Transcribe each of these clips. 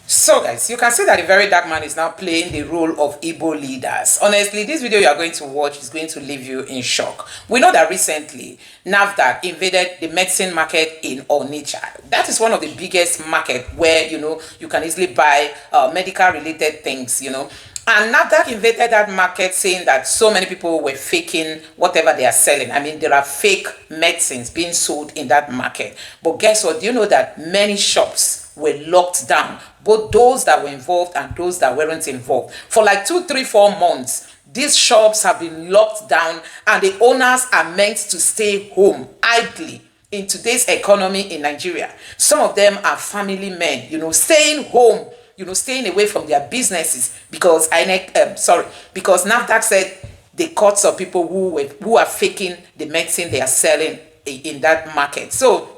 So guys, you can see that the very dark man is now playing the role of Igbo leaders. Honestly, this video you are going to watch is going to leave you in shock. We know that recently, NAFDAC invaded the medicine market in Onitsha. That is one of the biggest market where, you can easily buy medical related things, And NAFDAC invaded that market saying that so many people were faking whatever they are selling. I mean, there are fake medicines being sold in that market. But guess what? Do you know that many shops were locked down, both those that were involved and those that weren't involved? For like 2, 3, 4 months, these shops have been locked down and the owners are meant to stay home idly in today's economy in Nigeria. Some of them are family men, staying home, staying away from their businesses because because NAFDAC said they caught some people who are faking the medicine they are selling in that market. So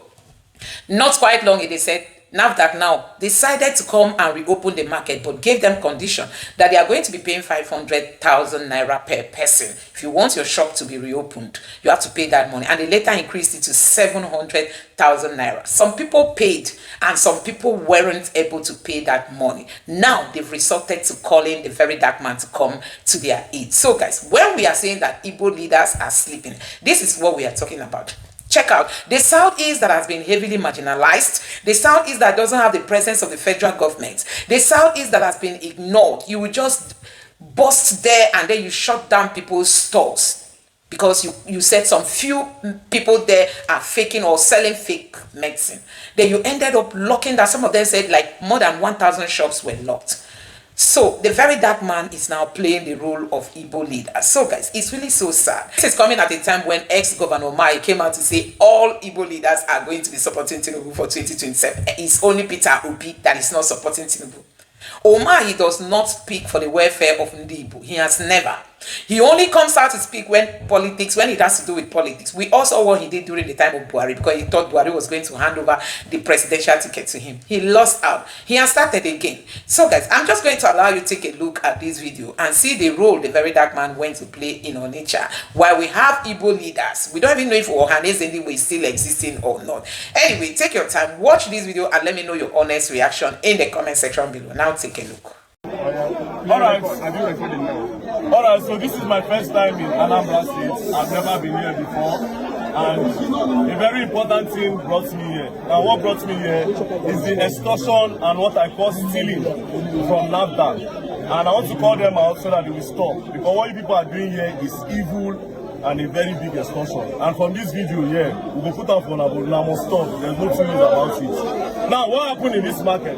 not quite long they said NAFDAC now decided to come and reopen the market, but gave them condition that they are going to be paying 500,000 naira per person. If you want your shop to be reopened, you have to pay that money. And they later increased it to 700,000 naira. Some people paid and some people weren't able to pay that money. Now they've resorted to calling the very dark man to come to their aid. So guys, when we are saying that Igbo leaders are sleeping, this is what we are talking about. Check out the Southeast that has been heavily marginalized, the Southeast that doesn't have the presence of the federal government, the Southeast that has been ignored. You will just bust there and then you shut down people's stores because you said some few people there are faking or selling fake medicine. Then you ended up locking that. Some of them said like more than 1,000 shops were locked. So the very dark man is now playing the role of Igbo leader. So guys, it's really so sad. This is coming at a time when ex-governor Mai came out to say all Igbo leaders are going to be supporting Tinubu for 2027. It's only Peter Obi that is not supporting Tinubu. He does not speak for the welfare of Igbo. He has never. He only comes out to speak when it has to do with politics. We also saw what he did during the time of Buhari because he thought Buhari was going to hand over the presidential ticket to him. He lost out. He has started again. So guys, I'm just going to allow you to take a look at this video and see the role the very dark man went to play in Onitsha. While we have Igbo leaders, we don't even know if Ohanes anyway is still existing or not. Anyway, take your time, watch this video and let me know your honest reaction in the comment section below. Now take a look. Alright, so this is my first time in Anambra State. I've never been here before, and a very important thing brought me here. And what brought me here is the extortion and what I call stealing from NAFDAC. And I want to call them out so that they will stop, because what you people are doing here is evil and a very big extortion. And from this video here, we will put up on a must stop. There's no two ways about it. Now, what happened in this market?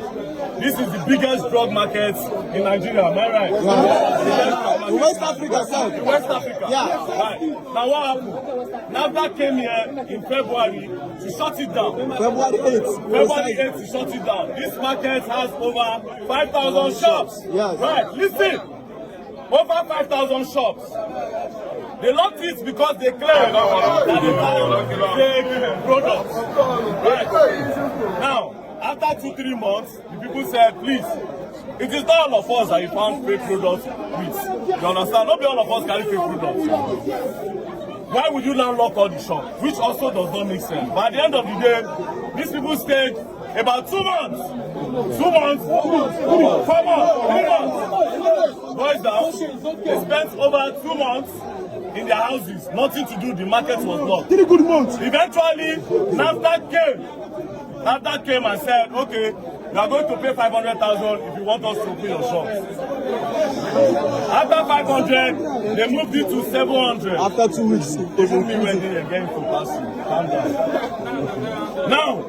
This is the biggest drug market in Nigeria, am I right? Yeah. In West Africa, sir. In West Africa? Yeah. Right. Now what happened? NAFDAC came here in February to shut it down. February 8th. February 8th to shut it down. This market has over 5,000 shops. Yes. Right, listen. Over 5,000 shops. They locked it because they claim that they have fake products. Right. Now, after 2-3 months, the people said, please, it is not all of us that you found fake products with. You understand? Not be all of us carry fake products. Why would you now lock all the shops? Which also does not make sense. But at the end of the day, these people stayed about 2 months. 2 months, 4 months, 3 months. Boys down, they spent over 2 months in their houses. Nothing to do, the market was locked. 3 good months. Eventually, NAFDAC came and said, okay, you are going to pay 500,000 if you want us to open your shops. After 500, they moved it to 700. After 2 weeks, they moved me when they again to pass you. Calm down. Now,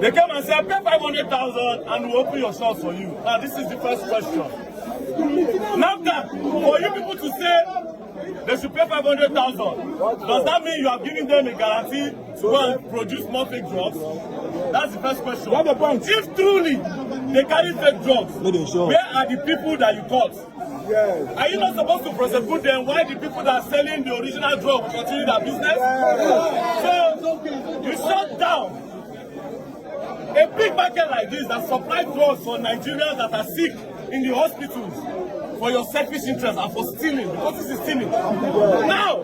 they came and said, pay 500,000 and we'll open your shops for you. Now, this is the first question. NAFDAC, for you people to say they should pay 500,000, does that mean you are giving them a guarantee to go and produce more fake drugs? That's the first question. If truly they carry fake drugs, where are the people that you caught? Yes. Are you not supposed to prosecute them? Why the people that are selling the original drug continue their business? Yes. So you shut down a big market like this that supplies drugs for Nigerians that are sick in the hospitals for your selfish interest and for stealing, because this is stealing. Now,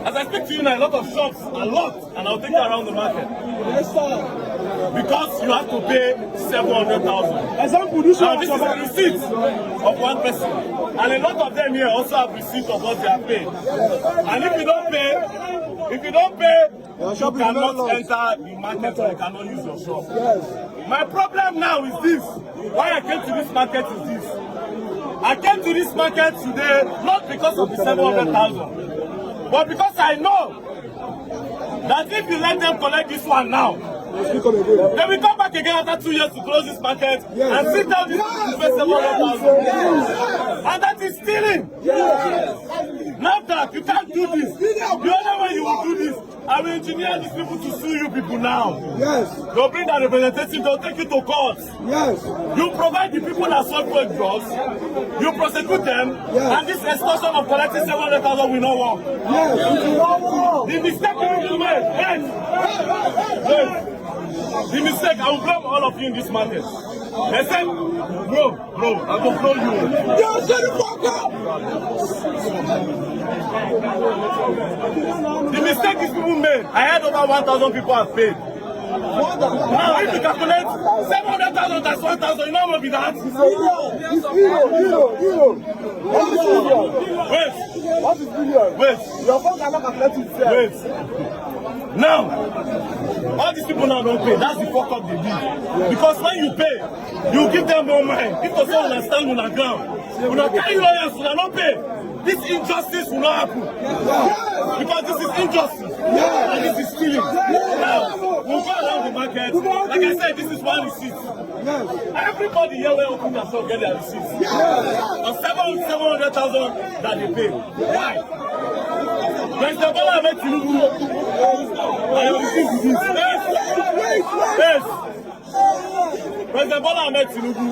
as I speak to you now, a lot of shops are locked, and I'll take you around the market. Yes, sir. because you have to pay 700,000. Example, this Now this is a receipt of one person, and a lot of them here also have receipt of what they have paid. And if you don't pay, you cannot enter the market or you cannot use your shop. Yes. My problem now is this. Why I came to this market is this. I came to this market today not because of the 700,000, but because I know that if you let them collect this one now, they will come back again after 2 years to close this market and sit down this to pay 700,000. And that is stealing. NAFDAC, you can't do this. The only way you will do this, I will engineer these people to sue you people now. Yes. They'll bring that representative, they'll take you to court. Yes. You provide the people that sold fake drugs, you prosecute them, and this extortion of collecting 700,000 will not work. Yes. The mistake you made, the mistake, I will blame all of you in this market. They said, bro, I will blow you. The mistake these people made, I had over 1,000 people have paid. Now, if you calculate 700,000 times 1,000, you know what will be that? What is billion? Wait. Your phone cannot calculate it. Now, all these people now don't pay. That's the fuck up they do. Because when you pay, you give them more mind. If the someone stand on the ground, you not carry lawyers, you not pay. This injustice will not happen. Because this is injustice. And this is stealing. Now, we'll go around the market. Like I said, this is one receipt. Everybody here will open their shop, get their receipts. On 700,000 that they pay. Why? President Bola Ahmed Tinubu, I have received this. Yes. President Bola Ahmed Tinubu.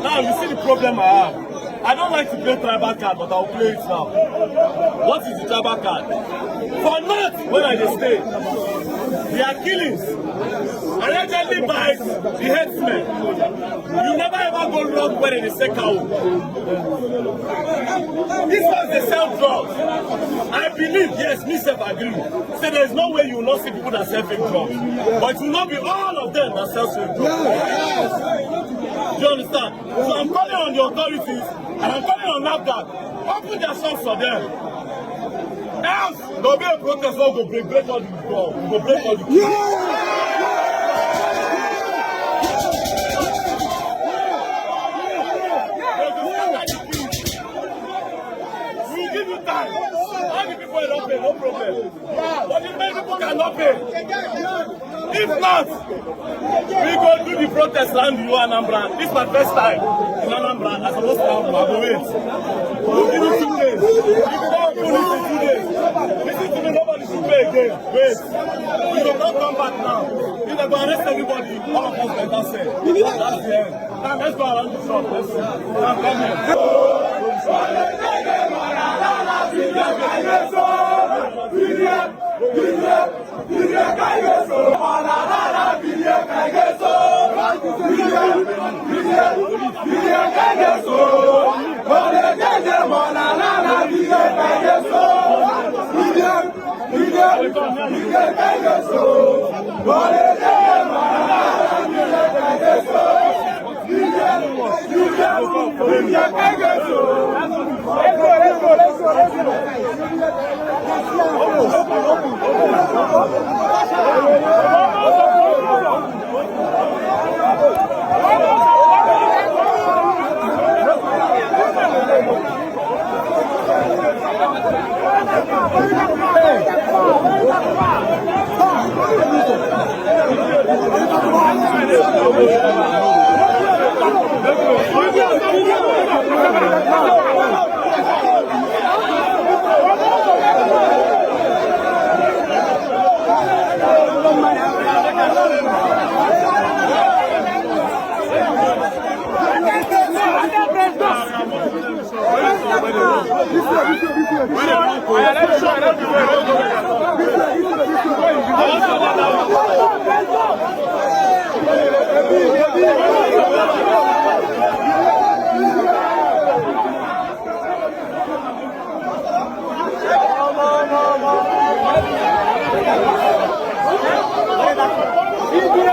Now you see the problem I have. I don't like to play tribal card, but I'll play it now. What is the tribal card? For not when I stay, there are killings allegedly by the headsmen. You never ever go wrong when they say cow. This was the sell drugs. I believe, yes, myself agree. So there is no way you will not see people that sell fake drugs. But it will not be all of them that sell fake drugs. Do you understand? So I'm calling on the authorities and I'm calling on NAFDAC. Open their shops for them. Else, there'll be a protest where we'll break all the doors. We'll break all the doors. We'll give you time. All the people don't pay, no problem. But the many people cannot pay. If not, we go do the protest land in Anambra. This is my first time in Anambra. I'm supposed to have to wait. We'll give you 2 days. If you don't do this in 2 days, listen to me, nobody should pay again. Wait. We will not come back now. If they go arrest everybody, all of us better say. That's the end. Now let's go around the shop. Let's see. Now come here. Igbo!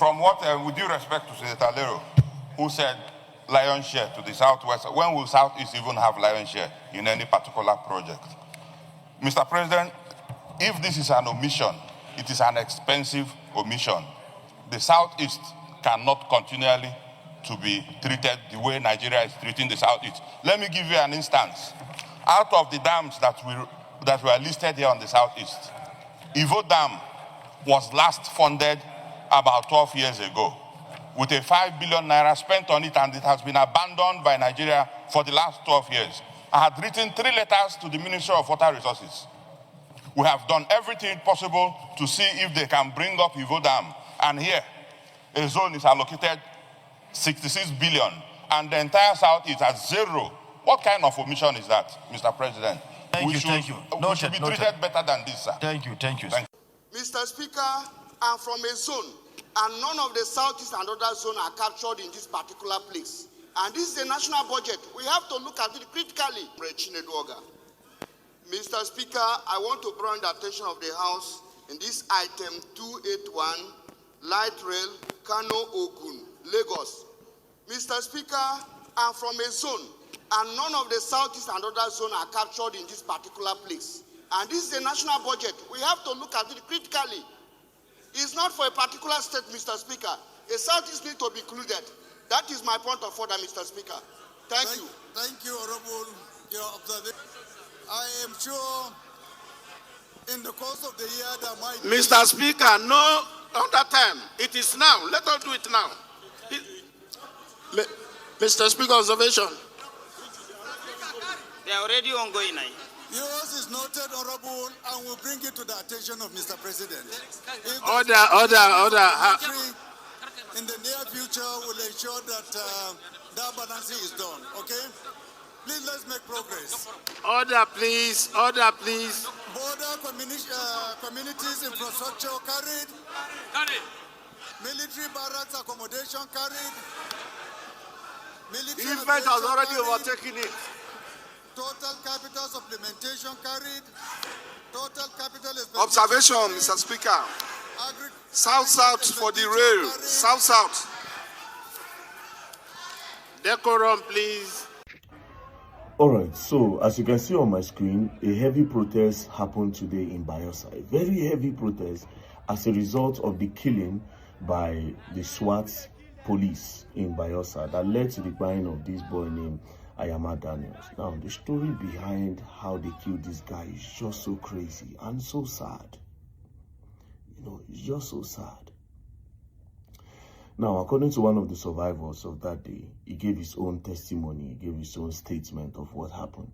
From what, with due respect to Senator Lero, who said lion share to the Southwest, when will Southeast even have lion share in any particular project? Mr. President, if this is an omission, it is an expensive omission. The Southeast cannot continually to be treated the way Nigeria is treating the Southeast. Let me give you an instance. Out of the dams that were listed here on the Southeast, Ivo Dam was last funded about 12 years ago with a 5 billion naira spent on it, and it has been abandoned by Nigeria for the last 12 years. I had written 3 letters to the Ministry of Water Resources. We have done everything possible to see if they can bring up Ivo Dam. And here, a zone is allocated 66 billion, and the entire South is at zero. What kind of omission is that, Mr. President? Thank you. We should be treated better than this, sir. Thank you. Mr. Speaker, I'm from a zone, and none of the Southeast and other zones are captured in this particular place. And this is a national budget. We have to look at it critically. Mr. Speaker, I want to bring the attention of the House in this item 281, light rail, Kano, Ogun, Lagos. Mr. Speaker, I'm from a zone, and none of the Southeast and other zones are captured in this particular place. And this is a national budget. We have to look at it critically. It's not for a particular state, Mr. Speaker. A Southeast needs to be included. That is my point of order, Mr. Speaker. Thank you. Thank you, Honorable, your observation. I am sure in the course of the year there might be... Mr. Speaker, no other time. It is now. Let us do it now. Mr. Speaker, observation. They are already ongoing now. Yours is noted, Honorable, and will bring it to the attention of Mr. President. Order. In the near future, we'll ensure that that balancing is done, okay? Please, let's make progress. Order, please. Border communities infrastructure carried. Military barracks accommodation carried. Military Event has already overtaken it. Total capital supplementation carried. Total capital Observation, Mr. Speaker. South for the rail. South. Decorum, please. Alright, so as you can see on my screen, a heavy protest happened today in Bayelsa. A very heavy protest as a result of the killing by the SWAT police in Bayelsa that led to the buying of this boy named Ayama Daniels. Now, the story behind how they killed this guy is just so crazy and so sad. You know, it's just so sad. Now, according to one of the survivors of that day, he gave his own testimony, he gave his own statement of what happened.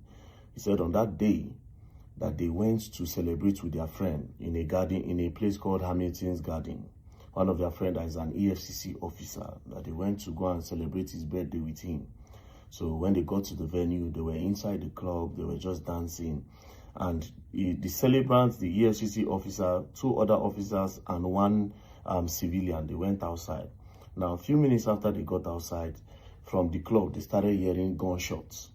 He said on that day that they went to celebrate with their friend in a garden, in a place called Hamilton's Garden. One of their friends is an EFCC officer, that they went to go and celebrate his birthday with him. So when they got to the venue, they were inside the club, they were just dancing. And the celebrants, the EFCC officer, 2 other officers, and 1 civilian, they went outside. Now, a few minutes after they got outside from the club, they started hearing gunshots.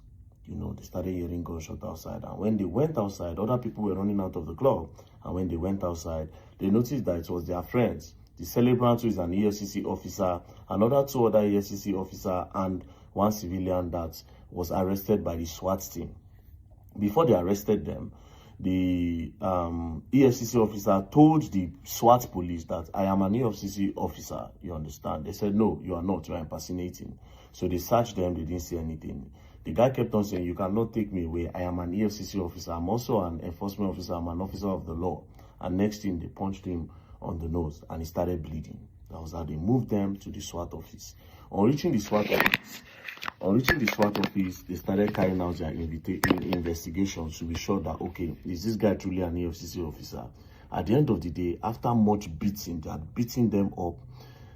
You know, they started hearing gunshots outside. And when they went outside, other people were running out of the club. And when they went outside, they noticed that it was their friends. The celebrant, who is an EFCC officer, another 2 other EFCC officer, and 1 civilian that was arrested by the SWAT team. Before they arrested them, the EFCC officer told the SWAT police that I am an EFCC officer, you understand? They said, no, you are not, you are impersonating. So they searched them, they didn't see anything. The guy kept on saying, you cannot take me away, I am an EFCC officer, I'm also an enforcement officer, I'm an officer of the law. And next thing, they punched him on the nose and he started bleeding. That was how they moved them to the SWAT office. On reaching the SWAT office, they started carrying out their investigations to be sure that, okay, is this guy truly an EFCC officer? At the end of the day, after much beating, they had beaten them up,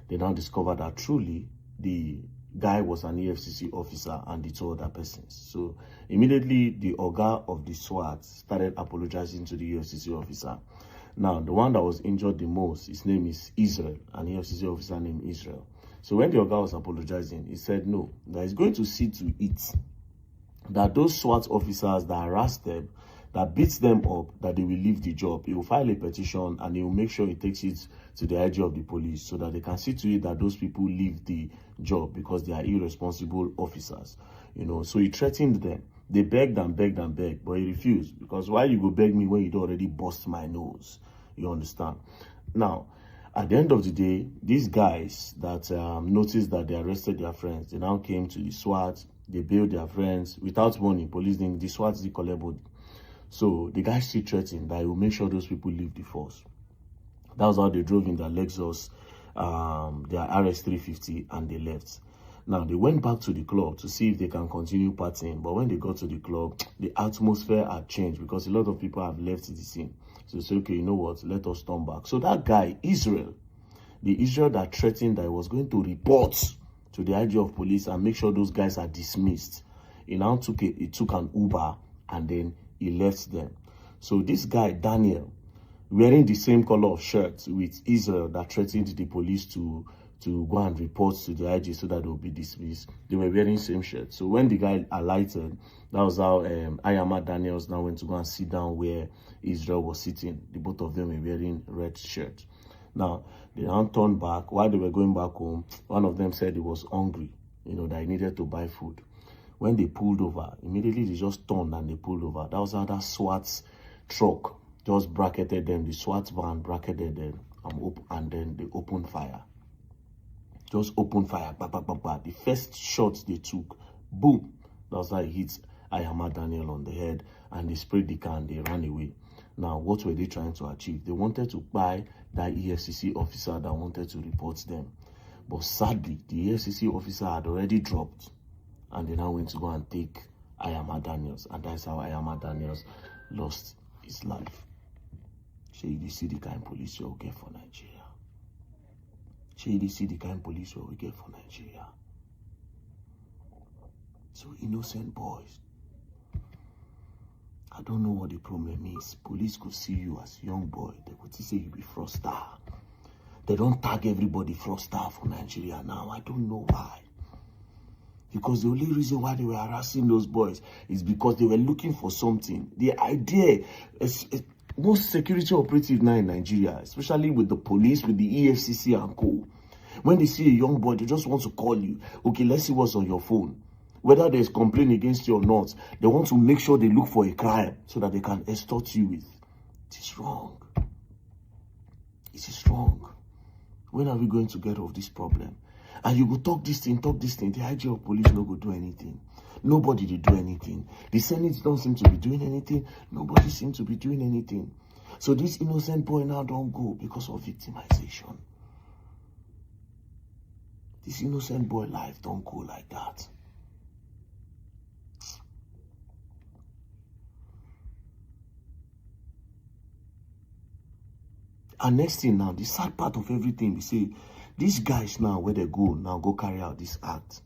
they now discovered that truly the guy was an EFCC officer and the 2 other persons. So immediately, the Oga of the SWAT started apologizing to the EFCC officer. Now, the one that was injured the most, his name is Israel, an EFCC officer named Israel. So when the Oga was apologizing, he said no, that he's going to see to it that those SWAT officers that harassed them, that beats them up, that they will leave the job. He will file a petition and he will make sure he takes it to the IG of the police so that they can see to it that those people leave the job because they are irresponsible officers. You know, so he threatened them. They begged and begged and begged, but he refused, because why you go beg me when you don't already bust my nose? You understand? Now, at the end of the day, these guys that noticed that they arrested their friends, they now came to the SWAT, they bailed their friends without money. Police didn't, the SWAT didn't collect body. So the guys still threatened that he will make sure those people leave the force. That was how they drove in their Lexus, their RS350, and they left. Now, they went back to the club to see if they can continue partying. But when they got to the club, the atmosphere had changed because a lot of people have left the scene. So they said, okay, you know what? Let us turn back. So that guy, Israel, the Israel that threatened that he was going to report to the IG of police and make sure those guys are dismissed, he now took an Uber and then he left them. So this guy, Daniel, wearing the same color of shirt with Israel that threatened the police to go and report to the IG so that they will be dismissed. They were wearing the same shirt. So when the guy alighted, that was how Ayama Daniels now went to go and sit down where Israel was sitting. The both of them were wearing red shirts. Now, they now turned back. While they were going back home, one of them said he was hungry, that he needed to buy food. When they pulled over, immediately they just turned and they pulled over. That was how that SWAT truck just bracketed them. The SWAT van bracketed them and then they opened fire. Just opened fire. Bah, bah, bah, bah. The first shots they took, boom. That's how it hit Ayama Daniel on the head and they sprayed the can. They ran away. Now, what were they trying to achieve? They wanted to buy that EFCC officer that wanted to report them. But sadly, the EFCC officer had already dropped. And they now went to go and take Ayama Daniels. And that's how Ayama Daniels lost his life. So you see the kind of police you will get for Nigeria. So you see the kind of police you will get for Nigeria. So innocent boys. I don't know what the problem is. Police could see you as a young boy. They could say you be fraudster. They don't tag everybody fraudster for Nigeria now. I don't know why. Because the only reason why they were harassing those boys is because they were looking for something. The idea is most security operatives now in Nigeria, especially with the police, with the EFCC and co. When they see a young boy, they just want to call you. Okay, let's see what's on your phone. Whether there's complaint against you or not, they want to make sure they look for a crime so that they can extort you with. It is wrong. It is wrong. When are we going to get off this problem? And you go talk this thing. The IG of police no go do anything. Nobody did do anything. The Senate don't seem to be doing anything. Nobody seems to be doing anything. So this innocent boy now don't go because of victimization. This innocent boy life don't go like that. And next thing now, the sad part of everything, they say, these guys now, where they go carry out this act.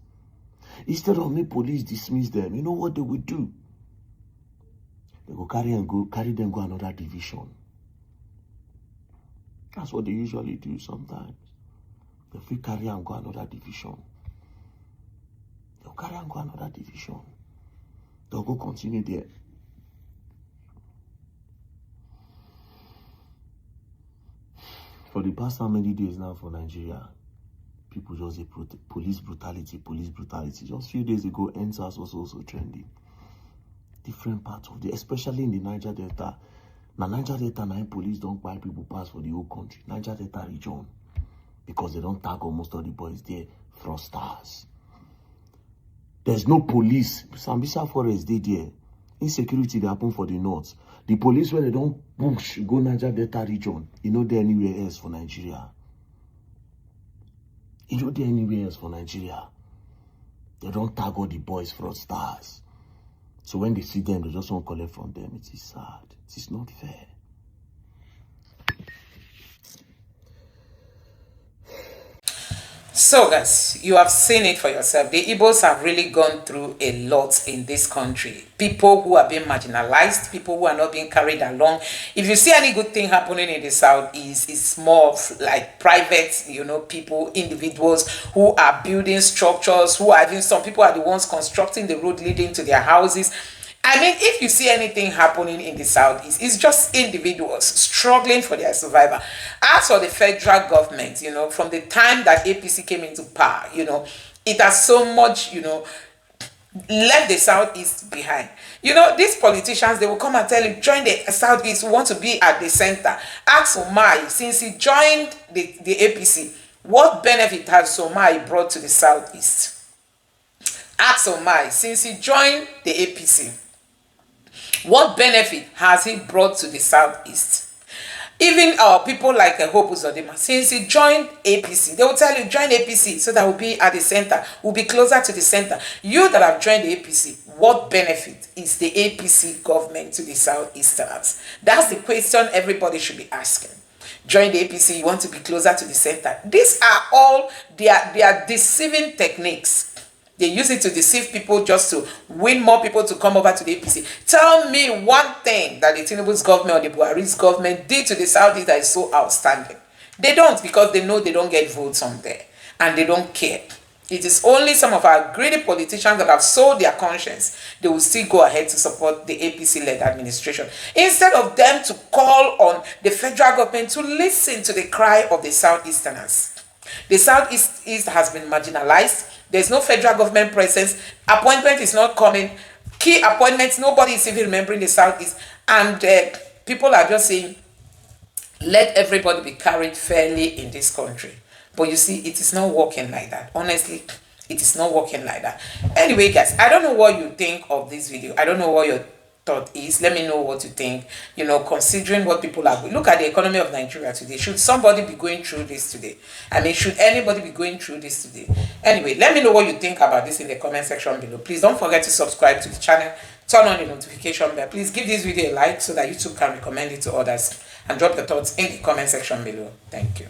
Instead of me police dismiss them, you know what they would do? They go carry them go another division. That's what they usually do sometimes. They will carry and go another division. They'll carry and go another division. They'll go continue there. For the past how many days now for Nigeria, people just say police brutality. Just a few days ago, NSAS was also trending. Different parts of the, especially in the Niger Delta. Now, Niger Delta, now police don't buy people pass for the whole country. Niger Delta region. Because they don't tag almost all the boys there, fraudsters. There's no police. Sambisa Forest, they there. Insecurity, they happen for the north. The police, where they don't push, go Niger Delta region, you know they're anywhere else for Nigeria. You know they're anywhere else for Nigeria. They don't tag all the boys fraudsters. So when they see them, they just won't collect from them. It is sad. It is not fair. So guys, you have seen it for yourself. The Igbos have really gone through a lot in this country. People who are being marginalized, people who are not being carried along. If you see any good thing happening in the Southeast, it's more of like private, people, individuals who are building structures, who are even, some people are the ones constructing the road leading to their houses. I mean, if you see anything happening in the Southeast, it's just individuals struggling for their survival. As for the federal government, from the time that APC came into power, it has so much, left the Southeast behind. These politicians, they will come and tell you, join the Southeast, we want to be at the center. Ask Somai, since he joined the APC, what benefit has Somai brought to the Southeast? Ask Somai, since he joined the APC, what benefit has he brought to the Southeast? Even people like Hope Uzodinma, since he joined APC, they will tell you, join APC so that we'll be at the center, we'll be closer to the center. You that have joined the APC, what benefit is the APC government to the Southeasterners? That's the question everybody should be asking. Join the APC, you want to be closer to the center. These are all their deceiving techniques. They use it to deceive people just to win more people to come over to the APC. Tell me one thing that the Tinubu's government or the Buhari's government did to the Southeast that is so outstanding. They don't, because they know they don't get votes on there. And they don't care. It is only some of our greedy politicians that have sold their conscience. They will still go ahead to support the APC-led administration. Instead of them to call on the federal government to listen to the cry of the Southeasterners. The Southeast has been marginalized. There's no federal government presence. Appointment is not coming. Key appointments, nobody is even remembering the Southeast. And people are just saying, let everybody be carried fairly in this country. But you see, it is not working like that. Honestly, it is not working like that. Anyway, guys, I don't know what you think of this video. I don't know what your thought is. Let me know what you think. You know, considering what people are going. Look at the economy of Nigeria today. Should somebody be going through this today? I mean, should anybody be going through this today? Anyway, let me know what you think about this in the comment section below. Please don't forget to subscribe to the channel. Turn on the notification bell. Please give this video a like so that YouTube can recommend it to others. And drop your thoughts in the comment section below. Thank you.